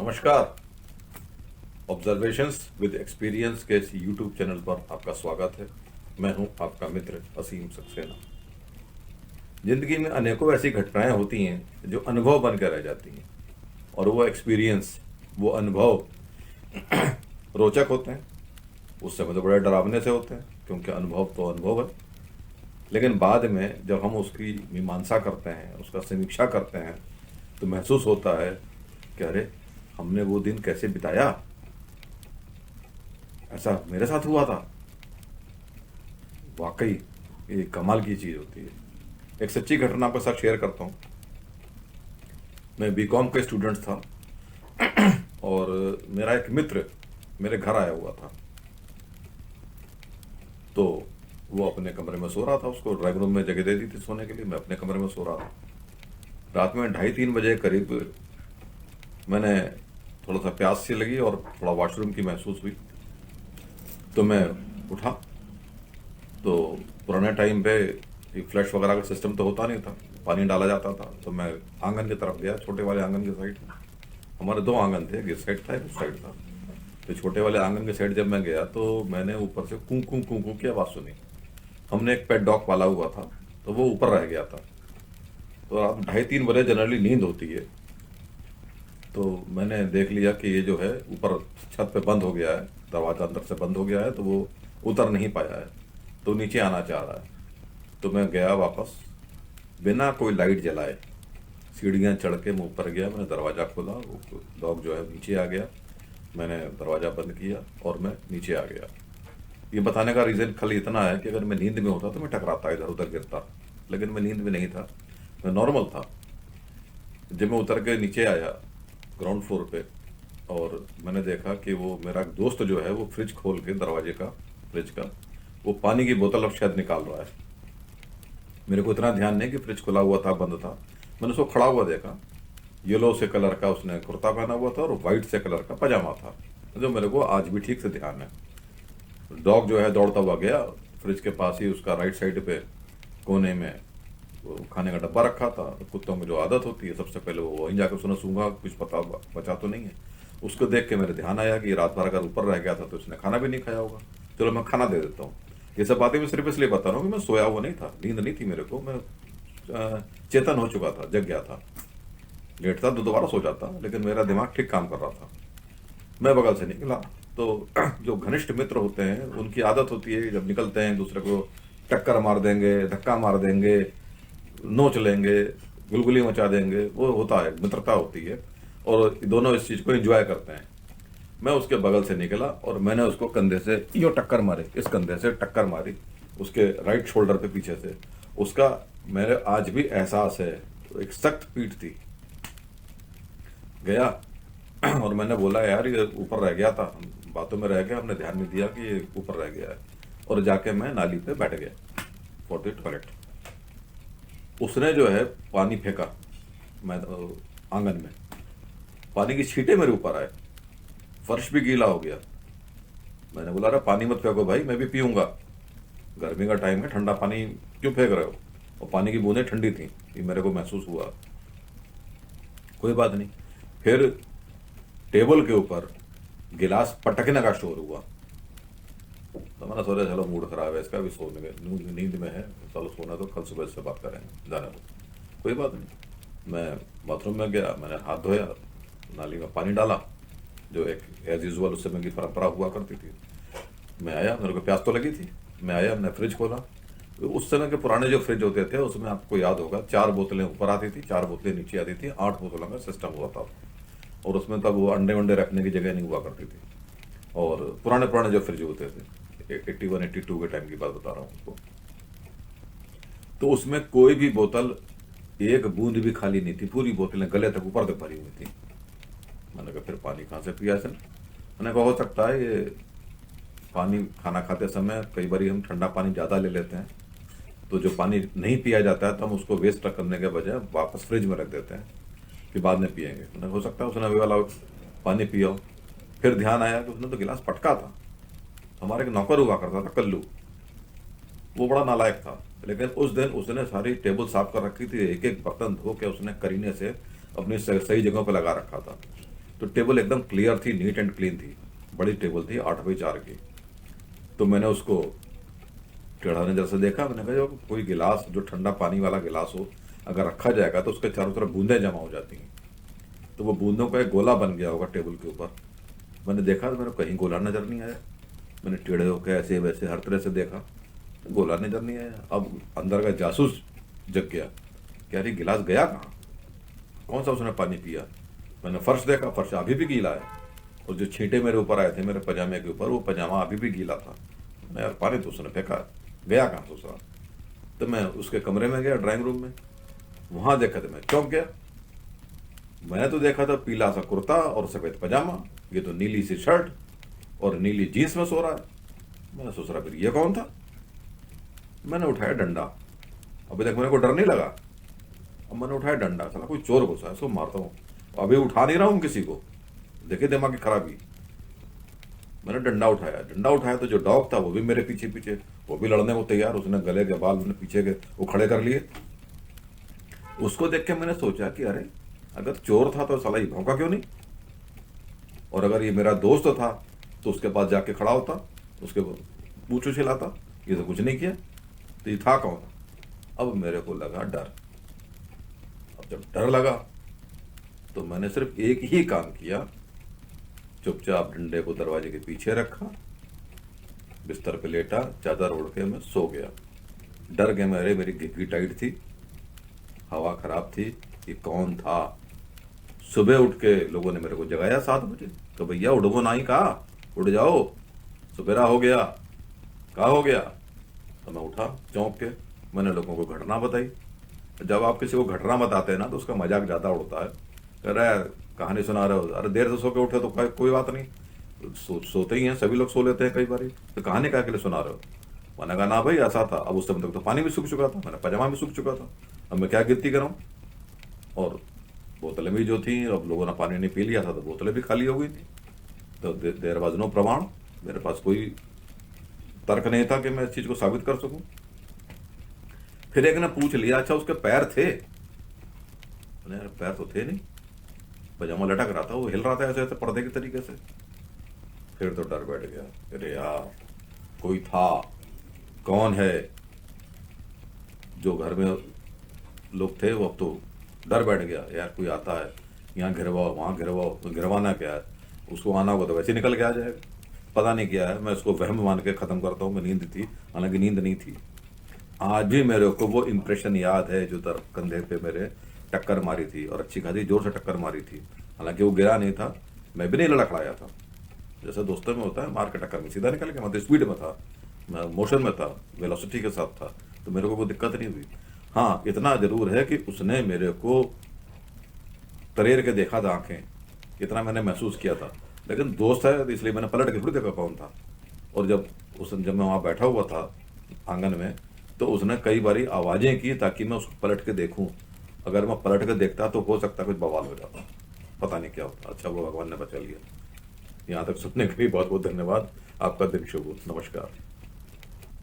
नमस्कार। Observations with experience के इस यूट्यूब चैनल पर आपका स्वागत है। मैं हूं आपका मित्र असीम सक्सेना। जिंदगी में अनेकों ऐसी घटनाएं होती हैं जो अनुभव बन कर रह जाती हैं, और वो एक्सपीरियंस, वो अनुभव रोचक होते हैं। उस समय तो बड़े डरावने से होते हैं, क्योंकि अनुभव तो अनुभव है। लेकिन बाद में जब हम उसकी मीमांसा करते हैं, उसका समीक्षा करते हैं, तो महसूस होता है कि अरे, हमने वो दिन कैसे बिताया, ऐसा मेरे साथ हुआ था। वाकई ये कमाल की चीज़ होती है। एक सच्ची घटना आपके साथ शेयर करता हूँ। मैं बीकॉम का स्टूडेंट था और मेरा एक मित्र मेरे घर आया हुआ था। तो वो अपने कमरे में सो रहा था, उसको ड्राइंग रूम में जगह दे दी थी सोने के लिए। मैं अपने कमरे में सो रहा था। रात में 2:30-3 बजे करीब मैंने थोड़ा सा प्यास सी लगी और थोड़ा वॉशरूम की महसूस हुई। तो मैं उठा। तो पुराने टाइम पे ये फ्लैश वगैरह का सिस्टम तो होता नहीं था, पानी डाला जाता था। तो मैं आंगन की तरफ गया, छोटे वाले आंगन की साइड। हमारे 2 आंगन थे, एक इस साइड था, एक उस साइड था। तो छोटे वाले आंगन के साइड जब मैं गया तो मैंने ऊपर से कूं कूं कूं कूं की आवाज़ सुनी। हमने एक पेट डॉग पाला हुआ था, तो वो ऊपर रह गया था। तो रात 2:30-3 बजे जनरली नींद होती है। तो मैंने देख लिया कि ये जो है ऊपर छत पे बंद हो गया है, दरवाज़ा अंदर से बंद हो गया है, तो वो उतर नहीं पाया है, तो नीचे आना चाह रहा है। तो मैं गया वापस, बिना कोई लाइट जलाए सीढ़ियाँ चढ़ के मैं ऊपर गया। मैंने दरवाज़ा खोला, वो डॉग जो है नीचे आ गया। मैंने दरवाज़ा बंद किया और मैं नीचे आ गया। ये बताने का रीज़न खाली इतना है कि अगर मैं नींद में होता तो मैं टकराता, इधर उधर गिरता। लेकिन मैं नींद में नहीं था, मैं नॉर्मल था। जब मैं उतर के नीचे आया ग्राउंड फ्लोर पे, और मैंने देखा कि वो मेरा दोस्त जो है वो फ्रिज खोल के, दरवाजे का, फ्रिज का, वो पानी की बोतल अब शायद निकाल रहा है। मेरे को इतना ध्यान नहीं कि फ्रिज खुला हुआ था, बंद था। मैंने उसको खड़ा हुआ देखा। येलो से कलर का उसने कुर्ता पहना हुआ था और वाइट से कलर का पजामा था, जो मेरे को आज भी ठीक से ध्यान है। डॉग जो है दौड़ता हुआ गया फ्रिज के पास ही, उसका राइट साइड पे कोने में वो खाने का डब्बा रखा था। कुत्तों में जो आदत होती है, सबसे पहले वो वहीं जाकर उसने सूंघा, कुछ पता बचा तो नहीं है। उसको देख के मेरे ध्यान आया कि रात भर अगर ऊपर रह गया था तो उसने खाना भी नहीं खाया होगा। चलो मैं खाना दे देता हूँ। ये सब बातें मैं सिर्फ इसलिए बता रहा हूँ कि मैं सोया हुआ नहीं था, नींद नहीं थी मेरे को। मैं चेतन हो चुका था, जग गया था। लेटता तो दोबारा सो जाता, लेकिन मेरा दिमाग ठीक काम कर रहा था। मैं बगल से निकला तो जो घनिष्ठ मित्र होते हैं उनकी आदत होती है कि जब निकलते हैं दूसरे को टक्कर मार देंगे, धक्का मार देंगे, नोच लेंगे, गुलगुली मचा देंगे। वो होता है, मित्रता होती है, और दोनों इस चीज़ को एंजॉय करते हैं। मैं उसके बगल से निकला और मैंने उसको कंधे से यो टक्कर मारी, इस कंधे से टक्कर मारी, उसके राइट शोल्डर पे पीछे से। उसका मेरे आज भी एहसास है, एक सख्त पीठ थी। गया और मैंने बोला, यार ये ऊपर रह गया था, बातों में रह गया, हमने ध्यान नहीं दिया कि ये ऊपर रह गया है। और जाके मैं नाली पे बैठ गया फॉर द टॉयलेट। उसने जो है पानी फेंका, मैं आंगन में, पानी की छींटे मेरे ऊपर आए, फर्श भी गीला हो गया। मैंने बोला, अरे पानी मत फेंको भाई, मैं भी पीऊंगा, गर्मी का टाइम है, ठंडा पानी क्यों फेंक रहे हो। और पानी की बूंदें ठंडी थी, ये मेरे को महसूस हुआ। कोई बात नहीं। फिर टेबल के ऊपर गिलास पटकने का शोर हुआ। तो मैंने सोचा चलो मूड खराब है इसका, भी सोने में, नींद में है, चलो सोना, तो कल सुबह से बात करेंगे, जाने दो। कोई बात नहीं। मैं बाथरूम में गया, मैंने हाथ धोया, नाली में पानी डाला, जो एक एज यूजल उस समय की परंपरा हुआ करती थी। मैं आया, मेरे को प्यास तो लगी थी। मैं आया, मैंने फ्रिज खोला। तो उस समय के पुराने जो फ्रिज होते थे उसमें आपको याद होगा 4 बोतलें ऊपर आती थी, 4 बोतलें नीचे आती थी, 8 बोतलों का सिस्टम हुआ था। और उसमें तब वो अंडे वंडे रखने की जगह नहीं हुआ करती थी। और पुराने पुराने जो फ्रिज होते थे, 81-82 के टाइम की बात बता रहा हूँ आपको, तो उसमें कोई भी बोतल एक बूंद भी खाली नहीं थी, पूरी बोतलें गले तक, ऊपर तक भरी हुई थी। मैंने कहा फिर पानी कहाँ से पिया इसने। मैंने कहा हो सकता है ये पानी, खाना खाते समय कई बार हम ठंडा पानी ज़्यादा ले लेते हैं, तो जो पानी नहीं पिया जाता है तो हम उसको वेस्ट करने के बजाय वापस फ्रिज में रख देते हैं कि बाद में पियेंगे। मैंने हो सकता है उसने अभी वाला पानी पिया हो। फिर ध्यान आया कि उसने तो गिलास पटका था। हमारे एक नौकर हुआ करता था कल्लू, वो बड़ा नालायक था, लेकिन उस दिन उसने सारी टेबल साफ कर रखी थी, एक एक बर्तन धो के उसने करीने से अपनी सही जगहों पर लगा रखा था। तो टेबल एकदम क्लियर थी, नीट एंड क्लीन थी, बड़ी टेबल थी 8x4 की। तो मैंने उसको टेढ़ा नजर से देखा, मैंने कहा जो कोई गिलास, जो ठंडा पानी वाला गिलास हो, अगर रखा जाएगा तो उसके चारों तरफ बूंदें जमा हो जाती हैं, तो वो बूंदों का एक गोला बन गया होगा टेबल के ऊपर। मैंने देखा तो मेरे को कहीं गोला नजर नहीं आया। मैंने टेढ़े होकर ऐसे वैसे हर तरह से देखा, तो गोला नजर नहीं आया। अब अंदर का जासूस जग गया, क्या रे गिलास गया कहाँ, कौन सा उसने पानी पिया। मैंने फर्श देखा, फर्श अभी भी गीला है, और जो छींटे मेरे ऊपर आए थे मेरे पजामे के ऊपर, वो पजामा अभी भी गीला था। मैं यार पानी तो उसने फेंका, गया कहाँ दूसरा। तो मैं उसके कमरे में गया, ड्राइंग रूम में, वहां देखा तो मैं चौंक गया। मैंने तो देखा था पीला सा कुर्ता और सफेद पजामा, ये तो नीली सी शर्ट और नीली जीन्स में सो रहा है। मैंने सोच रहा फिर ये कौन था। मैंने उठाया डंडा, अभी तक मेरे को डर नहीं लगा। अब मैंने उठाया डंडा, चला कोई चोर घुसा है, इसको मारता हूँ। अभी उठा नहीं रहा हूं किसी को, देखिए दिमाग की खराबी। मैंने डंडा उठाया तो जो डॉग था वो भी मेरे पीछे पीछे, वो भी लड़ने को तैयार। उसने गले के बाल उसने पीछे के वो खड़े कर लिए। उसको देख के मैंने सोचा कि अरे अगर चोर था तो साला ये भौंका क्यों नहीं, और अगर ये मेरा दोस्त था तो उसके पास जाके खड़ा होता, उसके पूछ हिलाता। ये तो कुछ नहीं किया, तो ये था कौन। अब मेरे को लगा डर। अब जब डर लगा तो मैंने सिर्फ एक ही काम किया, चुपचाप डंडे को दरवाजे के पीछे रखा, बिस्तर पे लेटा, चादर ओढ़ के मैं सो गया। डर के मेरे, मेरी घिपकी टाइट थी, हवा खराब थी, ये कौन था। सुबह उठ के लोगों ने मेरे को जगाया 7 बजे, तो भैया उठो ना ही, कहा उठ जाओ, सवेरा हो गया, कहा हो गया। तो मैं उठा चौंक के, मैंने लोगों को घटना बताई। जब आप किसी को घटना बताते हैं ना तो उसका मजाक ज्यादा उड़ता है, कह रहा है कहानी सुना रहे हो, अरे देर से सो के उठे तो कोई बात नहीं, सोते ही हैं, सभी लोग सो लेते हैं कई बार, तो कहानी क्या के लिए सुना रहे हो। मैंने कहा ना भाई ऐसा था। अब उस समय तक तो पानी भी सूख चुका था, मैंने पजामा भी सूख चुका था, अब मैं क्या गिनती कराऊं। और बोतलें भी जो थी, अब लोगों ने पानी नहीं पी लिया था तो बोतलें भी खाली हो गई थी। तो देर वाज नो प्रमाण, मेरे पास कोई तर्क नहीं था कि मैं इस चीज को साबित कर सकूं। फिर एक ने पूछ लिया, अच्छा उसके पैर थे। मैंने यार पैर तो थे नहीं, पजामा लटक रहा था, वो हिल रहा था ऐसे ऐसे पर्दे के तरीके से। फिर तो डर बैठ गया, अरे यार कोई था, कौन है। जो घर में लोग थे वो अब तो डर बैठ गया, यार कोई आता है, यहाँ गिरवाओ वहां गिरवाओ। तो गिरवाना क्या है, उसको आना होगा तो वैसे निकल के आ जाएगा। पता नहीं क्या है, मैं इसको वहम मान के खत्म करता हूँ। मैं नींद थी, हालांकि नींद नहीं थी। आज भी मेरे को वो इंप्रेशन याद है, जो कंधे पे मेरे टक्कर मारी थी, और अच्छी खासी जोर से टक्कर मारी थी। हालांकि वो गिरा नहीं था, मैं भी नहीं लड़खड़ाया था, जैसे दोस्तों में होता है, मार के टक्कर में सीधा निकल गया। मैं तो स्पीड में था, मैं मोशन में था, वेलोसिटी के साथ था, तो मेरे को कोई दिक्कत नहीं हुई। हाँ इतना जरूर है कि उसने मेरे को तरेर के देखा था आंखें, इतना मैंने महसूस किया था। लेकिन दोस्त है तो इसलिए मैंने पलट के थोड़ी देखा कौन था। और जब मैं वहां बैठा हुआ था आंगन में, तो उसने कई बारी आवाजें की ताकि मैं उसको पलट के देखूं। अगर मैं पलट के देखता तो हो सकता कुछ बवाल हो जाता, पता नहीं क्या होता। अच्छा वो भगवान ने बचा लिया। यहाँ तक सुनने के लिए बहुत बहुत धन्यवाद। आपका दिन शुभ हो। नमस्कार।